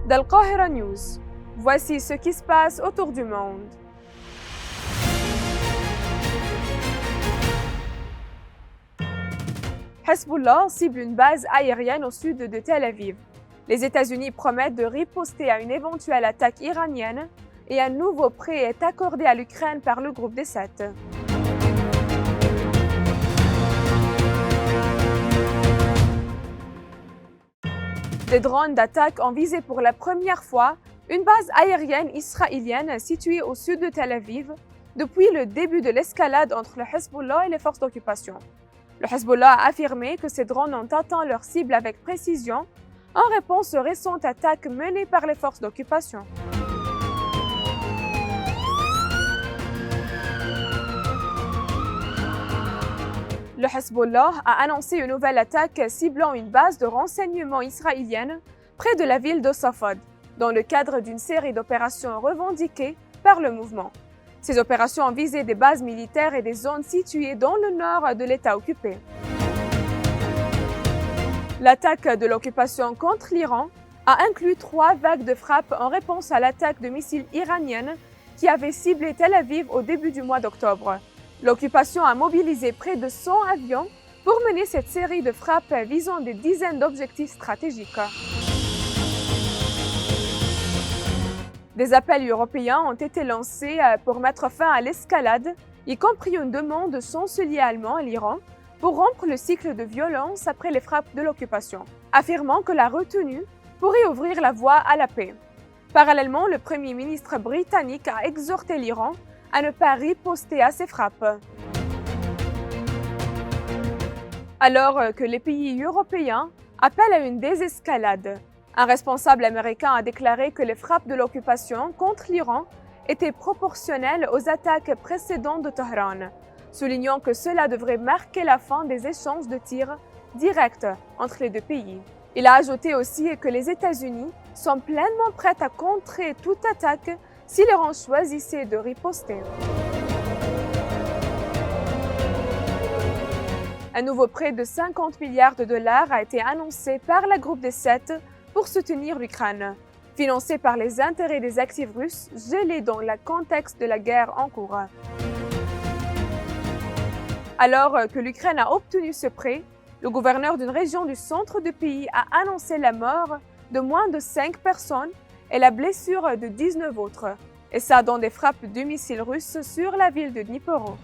d'Al-Qahira News. Voici ce qui se passe autour du monde. Hezbollah cible une base aérienne au sud de Tel Aviv. Les États-Unis promettent de riposter à une éventuelle attaque iranienne et un nouveau prêt est accordé à l'Ukraine par le groupe des 7. Des drones d'attaque ont visé pour la première fois une base aérienne israélienne située au sud de Tel Aviv depuis le début de l'escalade entre le Hezbollah et les forces d'occupation. Le Hezbollah a affirmé que ces drones ont atteint leur cible avec précision en réponse aux récentes attaques menées par les forces d'occupation. Le Hezbollah a annoncé une nouvelle attaque ciblant une base de renseignement israélienne près de la ville de Safad, dans le cadre d'une série d'opérations revendiquées par le mouvement. Ces opérations ont visé des bases militaires et des zones situées dans le nord de l'État occupé. L'attaque de l'occupation contre l'Iran a inclus 3 vagues de frappes en réponse à l'attaque de missiles iranienne qui avait ciblé Tel Aviv au début du mois d'octobre. L'occupation a mobilisé près de 100 avions pour mener cette série de frappes visant des dizaines d'objectifs stratégiques. Des appels européens ont été lancés pour mettre fin à l'escalade, y compris une demande du chancelier allemand à l'Iran pour rompre le cycle de violence après les frappes de l'occupation, affirmant que la retenue pourrait ouvrir la voie à la paix. Parallèlement, le Premier ministre britannique a exhorté l'Iran à ne pas riposter à ces frappes. Alors que les pays européens appellent à une désescalade, un responsable américain a déclaré que les frappes de l'occupation contre l'Iran étaient proportionnelles aux attaques précédentes de Téhéran, soulignant que cela devrait marquer la fin des échanges de tirs directs entre les deux pays. Il a ajouté aussi que les États-Unis sont pleinement prêts à contrer toute attaque si l'Iran choisissait de riposter. Un nouveau prêt de 50 milliards de dollars a été annoncé par le groupe des 7 pour soutenir l'Ukraine, financé par les intérêts des actifs russes gelés dans le contexte de la guerre en cours. Alors que l'Ukraine a obtenu ce prêt, le gouverneur d'une région du centre du pays a annoncé la mort de moins de 5 personnes et la blessure de 19 autres, et ça dans des frappes de missiles russes sur la ville de Dnipro.